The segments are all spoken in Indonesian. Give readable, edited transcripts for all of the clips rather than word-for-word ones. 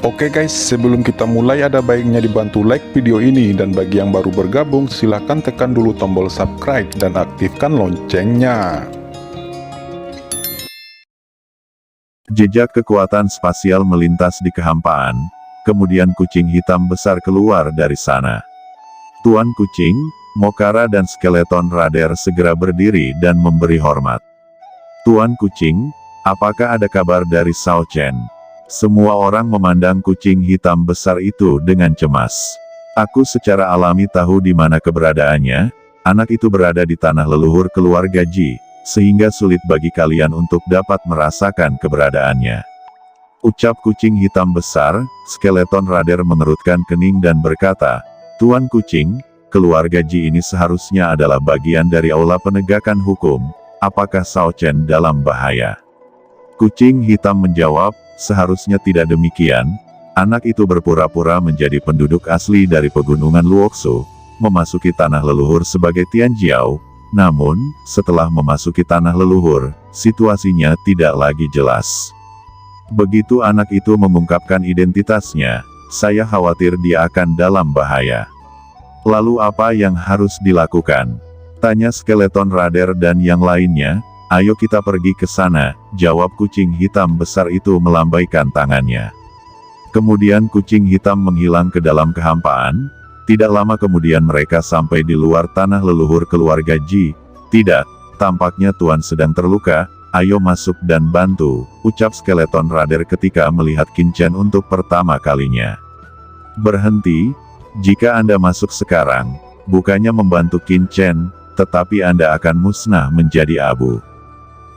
Oke guys, sebelum kita mulai ada baiknya dibantu like video ini, dan bagi yang baru bergabung silahkan tekan dulu tombol subscribe dan aktifkan loncengnya. Jejak kekuatan spasial melintas di kehampaan, kemudian kucing hitam besar keluar dari sana. Tuan Kucing, Mokara dan Skeleton Radar segera berdiri dan memberi hormat. Tuan Kucing, apakah ada kabar dari Shao Chen? Semua orang memandang kucing hitam besar itu dengan cemas. Aku secara alami tahu di mana keberadaannya. Anak itu berada di tanah leluhur keluarga Ji, sehingga sulit bagi kalian untuk dapat merasakan keberadaannya. Ucap kucing hitam besar. Skeleton Radar mengerutkan kening dan berkata, Tuan Kucing, keluarga Ji ini seharusnya adalah bagian dari aula penegakan hukum. Apakah Shao Chen dalam bahaya? Kucing hitam menjawab, seharusnya tidak demikian. Anak itu berpura-pura menjadi penduduk asli dari pegunungan Luoxu, memasuki tanah leluhur sebagai Tianjiao. Namun, setelah memasuki tanah leluhur, situasinya tidak lagi jelas. Begitu anak itu mengungkapkan identitasnya, saya khawatir dia akan dalam bahaya. Lalu apa yang harus dilakukan? Tanya Skeleton Radar dan yang lainnya. Ayo kita pergi ke sana, jawab kucing hitam besar itu melambaikan tangannya. Kemudian kucing hitam menghilang ke dalam kehampaan. Tidak lama kemudian mereka sampai di luar tanah leluhur keluarga Ji. Tidak, tampaknya Tuan sedang terluka, ayo masuk dan bantu, ucap Skeleton Radar ketika melihat Qin Chen untuk pertama kalinya. Berhenti, jika Anda masuk sekarang, bukannya membantu Qin Chen, tetapi Anda akan musnah menjadi abu.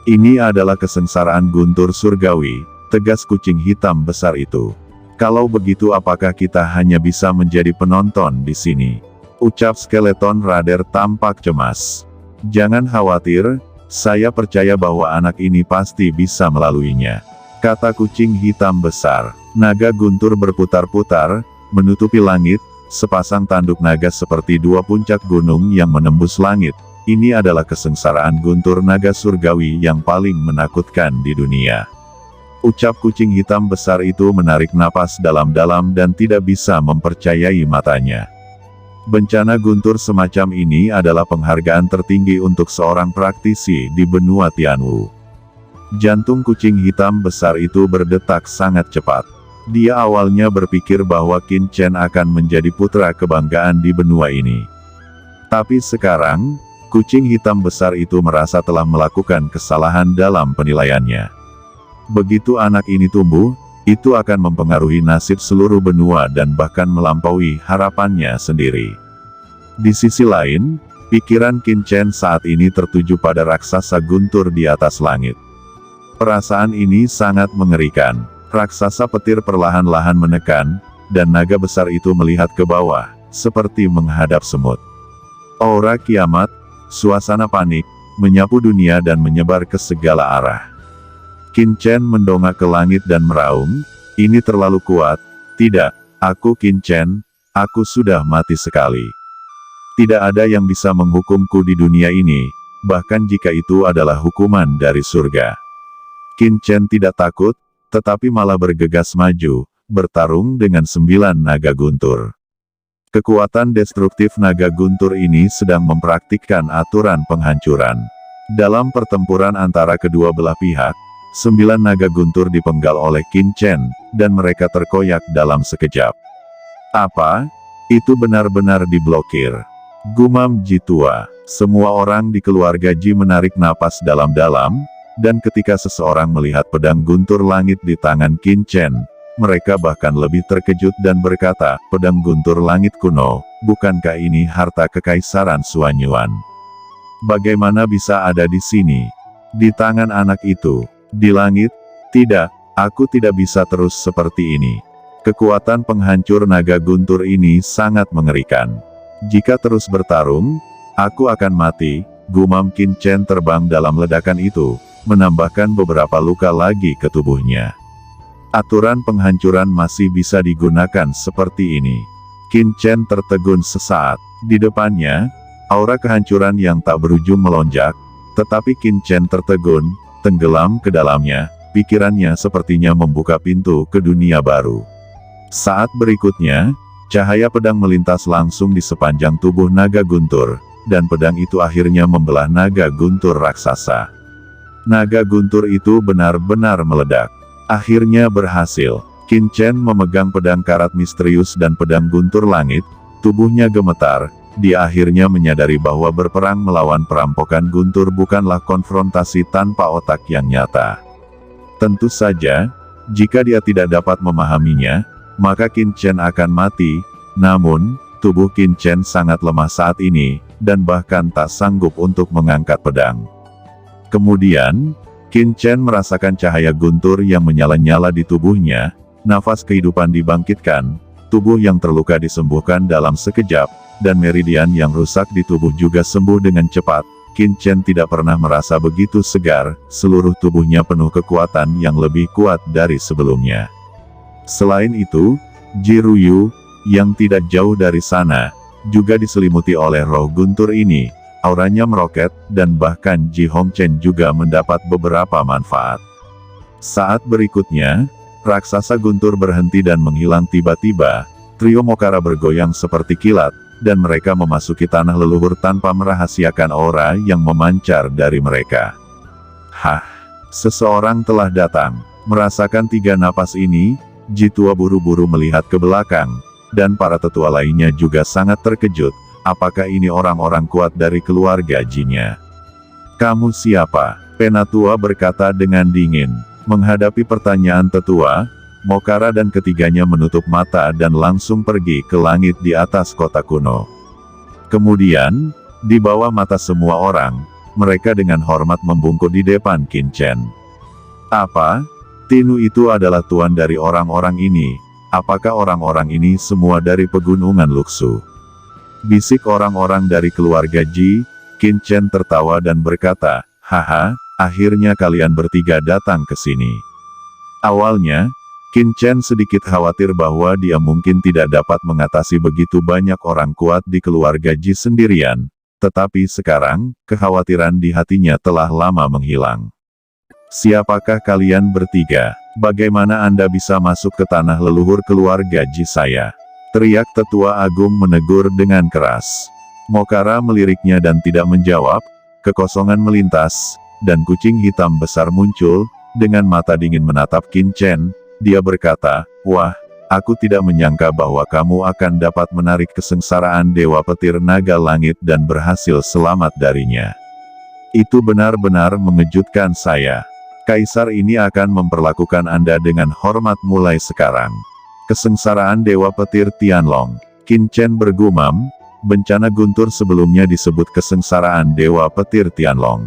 Ini adalah kesengsaraan guntur surgawi, tegas kucing hitam besar itu. Kalau begitu apakah kita hanya bisa menjadi penonton di sini? Ucap Skeleton Radar tampak cemas. Jangan khawatir, saya percaya bahwa anak ini pasti bisa melaluinya, kata kucing hitam besar. Naga guntur berputar-putar, menutupi langit, sepasang tanduk naga seperti dua puncak gunung yang menembus langit. Ini adalah kesengsaraan guntur naga surgawi yang paling menakutkan di dunia. Ucap kucing hitam besar itu menarik napas dalam-dalam dan tidak bisa mempercayai matanya. Bencana guntur semacam ini adalah penghargaan tertinggi untuk seorang praktisi di benua Tianwu. Jantung kucing hitam besar itu berdetak sangat cepat. Dia awalnya berpikir bahwa Qin Chen akan menjadi putra kebanggaan di benua ini. Tapi sekarang, kucing hitam besar itu merasa telah melakukan kesalahan dalam penilaiannya. Begitu anak ini tumbuh, itu akan mempengaruhi nasib seluruh benua dan bahkan melampaui harapannya sendiri. Di sisi lain, pikiran Qin Chen saat ini tertuju pada raksasa guntur di atas langit. Perasaan ini sangat mengerikan. Raksasa petir perlahan-lahan menekan, dan naga besar itu melihat ke bawah, seperti menghadap semut. Aura kiamat, suasana panik, menyapu dunia dan menyebar ke segala arah. Qin Chen mendongak ke langit dan meraung, ini terlalu kuat. Tidak, aku Qin Chen, aku sudah mati sekali. Tidak ada yang bisa menghukumku di dunia ini, bahkan jika itu adalah hukuman dari surga. Qin Chen tidak takut, tetapi malah bergegas maju, bertarung dengan 9 naga guntur. Kekuatan destruktif naga guntur ini sedang mempraktikkan aturan penghancuran. Dalam pertempuran antara kedua belah pihak, 9 naga guntur dipenggal oleh Qin Chen, dan mereka terkoyak dalam sekejap. Apa? Itu benar-benar diblokir. Gumam Ji tua. Semua orang di keluarga Ji menarik napas dalam-dalam, dan ketika seseorang melihat pedang guntur langit di tangan Qin Chen, mereka bahkan lebih terkejut dan berkata, pedang guntur langit kuno, bukankah ini harta kekaisaran Suanyuan? Bagaimana bisa ada di sini? Di tangan anak itu? Di langit? Tidak, aku tidak bisa terus seperti ini. Kekuatan penghancur naga guntur ini sangat mengerikan. Jika terus bertarung, aku akan mati, gumam Qin Chen terbang dalam ledakan itu, menambahkan beberapa luka lagi ke tubuhnya. Aturan penghancuran masih bisa digunakan seperti ini. Qin Chen tertegun sesaat. Di depannya, aura kehancuran yang tak berujung melonjak, tetapi Qin Chen tertegun, tenggelam ke dalamnya, pikirannya sepertinya membuka pintu ke dunia baru. Saat berikutnya, cahaya pedang melintas langsung di sepanjang tubuh naga guntur, dan pedang itu akhirnya membelah naga guntur raksasa. Naga guntur itu benar-benar meledak. Akhirnya berhasil. Qin Chen memegang pedang karat misterius dan pedang guntur langit, tubuhnya gemetar. Dia akhirnya menyadari bahwa berperang melawan perampokan guntur bukanlah konfrontasi tanpa otak yang nyata. Tentu saja, jika dia tidak dapat memahaminya, maka Qin Chen akan mati. Namun, tubuh Qin Chen sangat lemah saat ini, dan bahkan tak sanggup untuk mengangkat pedang. Kemudian, Qin Chen merasakan cahaya guntur yang menyala-nyala di tubuhnya, nafas kehidupan dibangkitkan, tubuh yang terluka disembuhkan dalam sekejap, dan meridian yang rusak di tubuh juga sembuh dengan cepat. Qin Chen tidak pernah merasa begitu segar, seluruh tubuhnya penuh kekuatan yang lebih kuat dari sebelumnya. Selain itu, Ji Ruyu, yang tidak jauh dari sana, juga diselimuti oleh roh guntur ini. Auranya meroket, dan bahkan Ji Hongchen juga mendapat beberapa manfaat. Saat berikutnya, raksasa guntur berhenti dan menghilang tiba-tiba. Trio Mokara bergoyang seperti kilat, dan mereka memasuki tanah leluhur tanpa merahasiakan aura yang memancar dari mereka. Hah! Seseorang telah datang. Merasakan 3 napas ini, Ji tua buru-buru melihat ke belakang, dan para tetua lainnya juga sangat terkejut. Apakah ini orang-orang kuat dari keluarga Ji-nya? Kamu siapa? Penatua berkata dengan dingin. Menghadapi pertanyaan tetua, Mokara dan ketiganya menutup mata dan langsung pergi ke langit di atas kota kuno. Kemudian, di bawah mata semua orang, mereka dengan hormat membungkuk di depan Qin Chen. Apa? Tinu itu adalah tuan dari orang-orang ini. Apakah orang-orang ini semua dari pegunungan Luxu? Bisik orang-orang dari keluarga Ji. Qin Chen tertawa dan berkata, haha, akhirnya kalian bertiga datang ke sini. Awalnya, Qin Chen sedikit khawatir bahwa dia mungkin tidak dapat mengatasi begitu banyak orang kuat di keluarga Ji sendirian. Tetapi sekarang, kekhawatiran di hatinya telah lama menghilang. Siapakah kalian bertiga? Bagaimana Anda bisa masuk ke tanah leluhur keluarga Ji saya? Teriak tetua agung menegur dengan keras. Mokara meliriknya dan tidak menjawab. Kekosongan melintas, dan kucing hitam besar muncul, dengan mata dingin menatap Qin Chen. Dia berkata, wah, aku tidak menyangka bahwa kamu akan dapat menarik kesengsaraan Dewa Petir Naga Langit dan berhasil selamat darinya. Itu benar-benar mengejutkan saya. Kaisar ini akan memperlakukan Anda dengan hormat mulai sekarang. Kesengsaraan Dewa Petir Tianlong. Qin Chen bergumam, bencana guntur sebelumnya disebut kesengsaraan Dewa Petir Tianlong.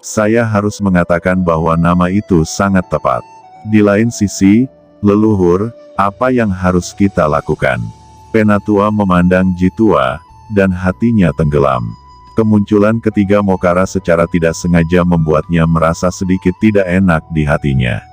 Saya harus mengatakan bahwa nama itu sangat tepat. Di lain sisi, leluhur, apa yang harus kita lakukan? Penatua memandang Ji tua, dan hatinya tenggelam. Kemunculan ketiga Mokara secara tidak sengaja membuatnya merasa sedikit tidak enak di hatinya.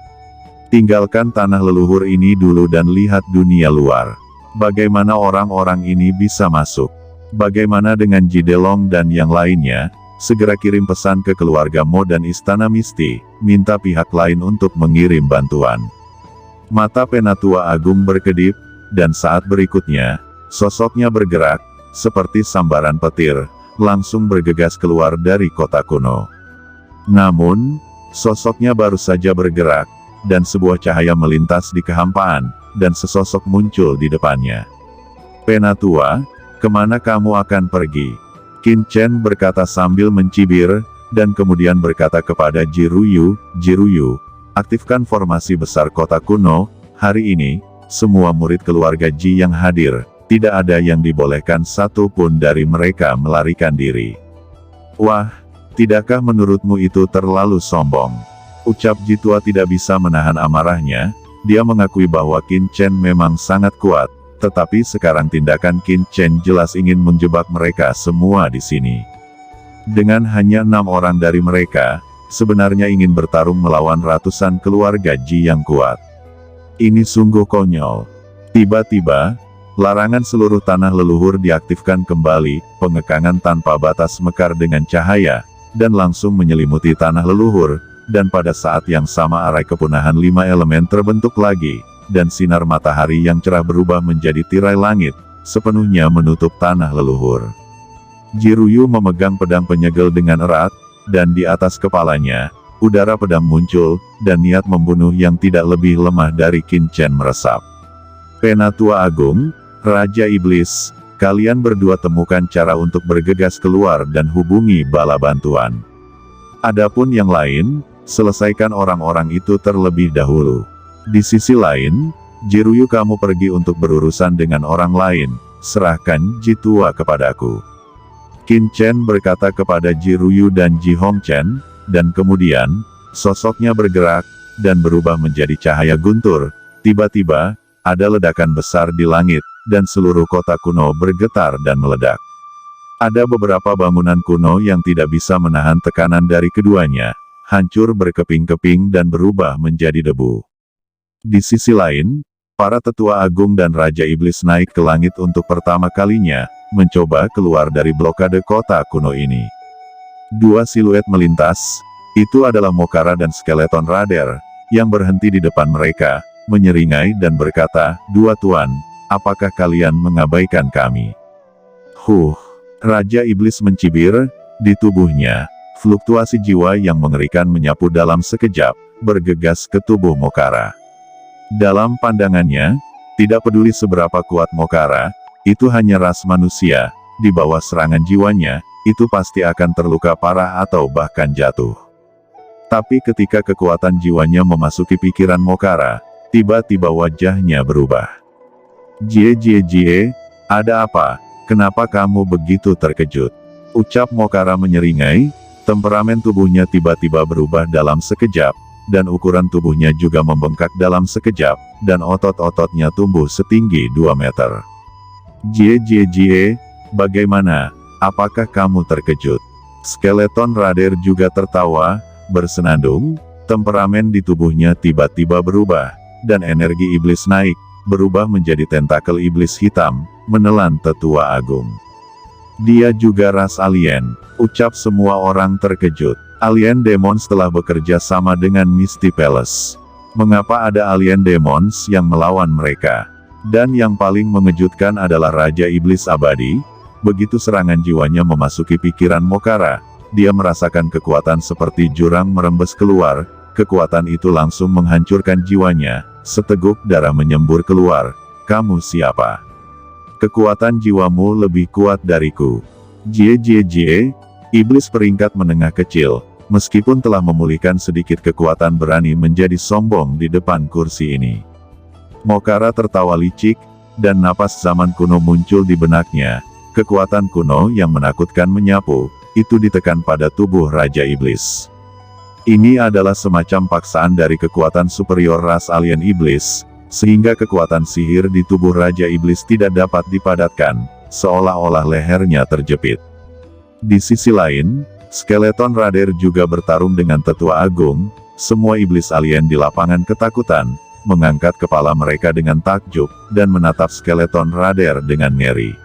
Tinggalkan tanah leluhur ini dulu dan lihat dunia luar. Bagaimana orang-orang ini bisa masuk? Bagaimana dengan Ji Delong dan yang lainnya? Segera kirim pesan ke keluarga Mo dan Istana Misti, minta pihak lain untuk mengirim bantuan. Mata Penatua Agung berkedip, dan saat berikutnya, sosoknya bergerak, seperti sambaran petir, langsung bergegas keluar dari kota kuno. Namun, sosoknya baru saja bergerak, dan sebuah cahaya melintas di kehampaan, dan sesosok muncul di depannya. Penatua, kemana kamu akan pergi? Qin Chen berkata sambil mencibir, dan kemudian berkata kepada Ji Ruyu, aktifkan formasi besar kota kuno. Hari ini, semua murid keluarga Ji yang hadir, tidak ada yang dibolehkan satu pun dari mereka melarikan diri. Wah, tidakkah menurutmu itu terlalu sombong? Ucap Ji tua tidak bisa menahan amarahnya. Dia mengakui bahwa Qin Chen memang sangat kuat, tetapi sekarang tindakan Qin Chen jelas ingin menjebak mereka semua di sini. Dengan hanya 6 orang dari mereka, sebenarnya ingin bertarung melawan ratusan keluarga Ji yang kuat. Ini sungguh konyol. Tiba-tiba, larangan seluruh tanah leluhur diaktifkan kembali, pengekangan tanpa batas mekar dengan cahaya, dan langsung menyelimuti tanah leluhur. Dan pada saat yang sama arai kepunahan 5 elemen terbentuk lagi, dan sinar matahari yang cerah berubah menjadi tirai langit, sepenuhnya menutup tanah leluhur. Jiruyu memegang pedang penyegel dengan erat, dan di atas kepalanya, udara pedang muncul, dan niat membunuh yang tidak lebih lemah dari Qin Chen meresap. Penatua Agung, Raja Iblis, kalian berdua temukan cara untuk bergegas keluar dan hubungi bala bantuan. Adapun yang lain, selesaikan orang-orang itu terlebih dahulu. Di sisi lain, Jiruyu kamu pergi untuk berurusan dengan orang lain, serahkan Jitua kepadaku. Qin Chen berkata kepada Jiruyu dan Ji Hongchen, dan kemudian, sosoknya bergerak, dan berubah menjadi cahaya guntur. Tiba-tiba, ada ledakan besar di langit, dan seluruh kota kuno bergetar dan meledak. Ada beberapa bangunan kuno yang tidak bisa menahan tekanan dari keduanya, hancur berkeping-keping dan berubah menjadi debu. Di sisi lain, para tetua agung dan Raja Iblis naik ke langit untuk pertama kalinya, mencoba keluar dari blokade kota kuno ini. Dua siluet melintas, itu adalah Mokara dan skeleton Rader, yang berhenti di depan mereka, menyeringai dan berkata, "Dua tuan, apakah kalian mengabaikan kami?" Raja Iblis mencibir, di tubuhnya, fluktuasi jiwa yang mengerikan menyapu dalam sekejap, bergegas ke tubuh Mokara. Dalam pandangannya, tidak peduli seberapa kuat Mokara, itu hanya ras manusia, di bawah serangan jiwanya, itu pasti akan terluka parah atau bahkan jatuh. Tapi ketika kekuatan jiwanya memasuki pikiran Mokara, tiba-tiba wajahnya berubah. "Jie, ada apa? Kenapa kamu begitu terkejut?" ucap Mokara menyeringai, temperamen tubuhnya tiba-tiba berubah dalam sekejap, dan ukuran tubuhnya juga membengkak dalam sekejap, dan otot-ototnya tumbuh setinggi 2 meter. Jie, bagaimana? Apakah kamu terkejut?" Skeleton Rader juga tertawa, bersenandung, temperamen di tubuhnya tiba-tiba berubah, dan energi iblis naik, berubah menjadi tentakel iblis hitam, menelan tetua agung. "Dia juga ras alien," ucap semua orang terkejut. Alien Demons telah bekerja sama dengan Misty Palace. Mengapa ada alien Demons yang melawan mereka? Dan yang paling mengejutkan adalah Raja Iblis Abadi. Begitu serangan jiwanya memasuki pikiran Mokara, dia merasakan kekuatan seperti jurang merembes keluar, kekuatan itu langsung menghancurkan jiwanya, seteguk darah menyembur keluar. "Kamu siapa? Kekuatan jiwamu lebih kuat dariku." Jie, iblis peringkat menengah kecil, meskipun telah memulihkan sedikit kekuatan berani menjadi sombong di depan kursi ini. Mokara tertawa licik, dan napas zaman kuno muncul di benaknya, kekuatan kuno yang menakutkan menyapu, itu ditekan pada tubuh Raja Iblis. Ini adalah semacam paksaan dari kekuatan superior ras alien iblis, sehingga kekuatan sihir di tubuh Raja Iblis tidak dapat dipadatkan, seolah-olah lehernya terjepit. Di sisi lain, skeleton Rader juga bertarung dengan tetua agung. Semua iblis alien di lapangan ketakutan, mengangkat kepala mereka dengan takjub, dan menatap skeleton Rader dengan ngeri.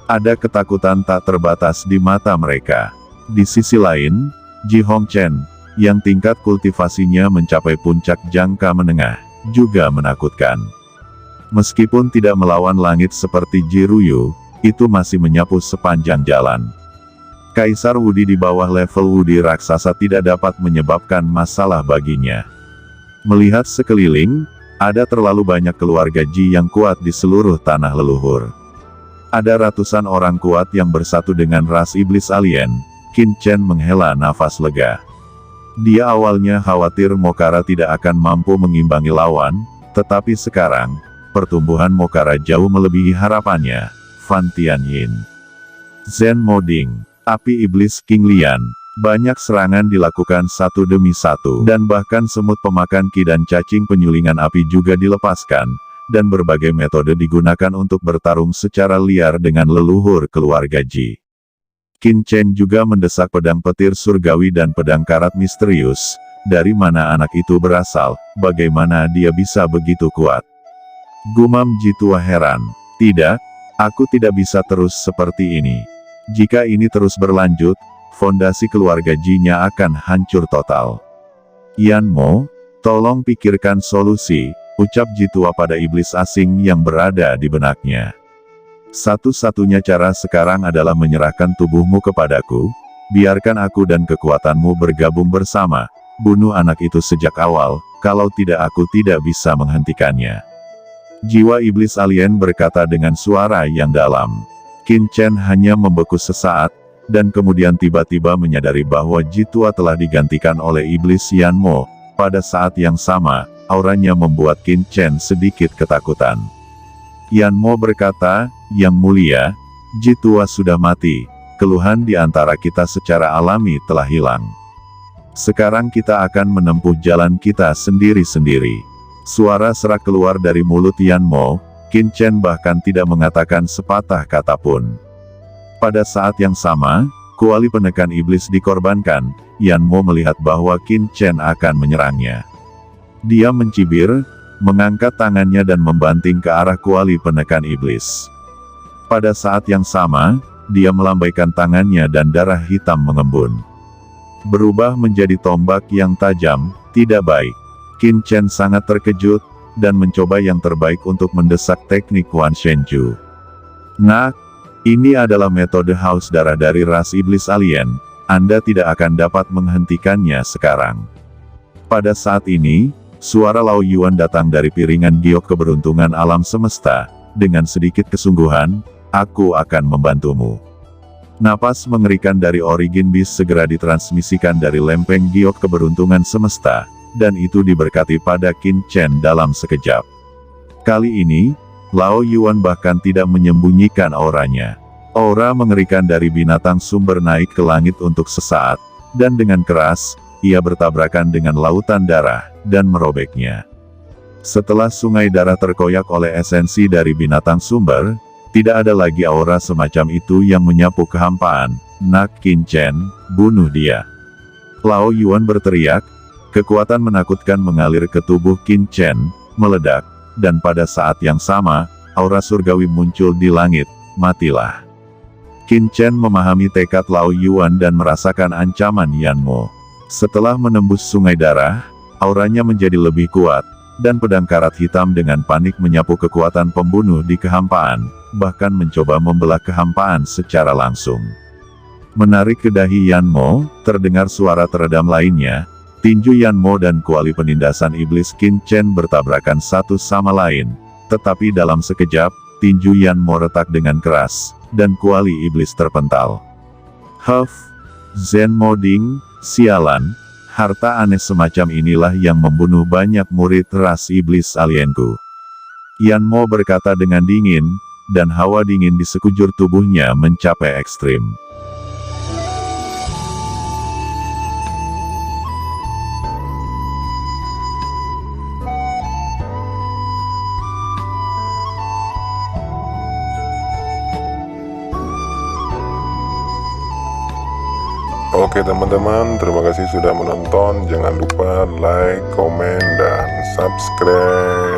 Ada ketakutan tak terbatas di mata mereka. Di sisi lain, Ji Hongchen, yang tingkat kultivasinya mencapai puncak jangka menengah, juga menakutkan. Meskipun tidak melawan langit seperti Jiruyu, itu masih menyapu sepanjang jalan. Kaisar Wudi di bawah level Wudi raksasa tidak dapat menyebabkan masalah baginya. Melihat sekeliling, ada terlalu banyak keluarga Ji yang kuat di seluruh tanah leluhur. Ada ratusan orang kuat yang bersatu dengan ras iblis alien. Qin Chen menghela nafas lega. Dia awalnya khawatir Mokara tidak akan mampu mengimbangi lawan, tetapi sekarang, pertumbuhan Mokara jauh melebihi harapannya. Fan Tianyin, Zhen Moding, api iblis King Lian. Banyak serangan dilakukan satu demi satu, dan bahkan semut pemakan ki dan cacing penyulingan api juga dilepaskan, dan berbagai metode digunakan untuk bertarung secara liar dengan leluhur keluarga Ji. Qin Chen juga mendesak pedang petir surgawi dan pedang karat misterius. Dari mana anak itu berasal? Bagaimana dia bisa begitu kuat? Gumam Ji tua heran. "Tidak, aku tidak bisa terus seperti ini. Jika ini terus berlanjut, fondasi keluarga Ji-nya akan hancur total. Yan Mo, tolong pikirkan solusi." ucap Jitua pada iblis asing yang berada di benaknya. Satu-satunya cara sekarang adalah menyerahkan tubuhmu kepadaku, biarkan aku dan kekuatanmu bergabung bersama, bunuh anak itu sejak awal, kalau tidak aku tidak bisa menghentikannya. Jiwa iblis alien berkata dengan suara yang dalam. Qin Chen hanya membeku sesaat, dan kemudian tiba-tiba menyadari bahwa Jitua telah digantikan oleh iblis Yanmo. Pada saat yang sama, auranya membuat Qin Chen sedikit ketakutan. Yanmo berkata, "Yang mulia, Jitua sudah mati, keluhan di antara kita secara alami telah hilang. Sekarang kita akan menempuh jalan kita sendiri-sendiri." Suara serak keluar dari mulut Yanmo, Qin Chen bahkan tidak mengatakan sepatah kata pun. Pada saat yang sama, kuali penekan iblis dikorbankan, Yanmo melihat bahwa Qin Chen akan menyerangnya. Dia mencibir, mengangkat tangannya dan membanting ke arah kuali penekan iblis. Pada saat yang sama, dia melambaikan tangannya dan darah hitam mengembun. Berubah menjadi tombak yang tajam, tidak baik. Qin Chen sangat terkejut, dan mencoba yang terbaik untuk mendesak teknik Wan Shenju. "Nah, ini adalah metode haus darah dari ras iblis alien, Anda tidak akan dapat menghentikannya sekarang." Pada saat ini, suara Lao Yuan datang dari piringan giok keberuntungan alam semesta, dengan sedikit kesungguhan, "Aku akan membantumu." Napas mengerikan dari Origin Beast segera ditransmisikan dari lempeng giok keberuntungan semesta, dan itu diberkati pada Qin Chen dalam sekejap. Kali ini, Lao Yuan bahkan tidak menyembunyikan auranya. Aura mengerikan dari binatang sumber naik ke langit untuk sesaat, dan dengan keras, ia bertabrakan dengan lautan darah, dan merobeknya. Setelah sungai darah terkoyak oleh esensi dari binatang sumber, tidak ada lagi aura semacam itu yang menyapu kehampaan. "Nak Qin Chen, bunuh dia!" Lao Yuan berteriak. Kekuatan menakutkan mengalir ke tubuh Qin Chen, meledak, dan pada saat yang sama, aura surgawi muncul di langit, "Matilah." Qin Chen memahami tekad Lao Yuan dan merasakan ancaman Yanmo. Setelah menembus sungai darah, auranya menjadi lebih kuat, dan pedang karat hitam dengan panik menyapu kekuatan pembunuh di kehampaan, bahkan mencoba membelah kehampaan secara langsung. Menarik ke dahi Yanmo, terdengar suara teredam lainnya. Tinju Yanmo dan kuali penindasan iblis Qin Chen bertabrakan satu sama lain, tetapi dalam sekejap, tinju Yanmo retak dengan keras, dan kuali iblis terpental. "Huff, Zen Moding, sialan, harta aneh semacam inilah yang membunuh banyak murid ras iblis alienku." Yanmo berkata dengan dingin, dan hawa dingin di sekujur tubuhnya mencapai ekstrim. Oke teman-teman, terima kasih sudah menonton. Jangan lupa like, komen, dan subscribe.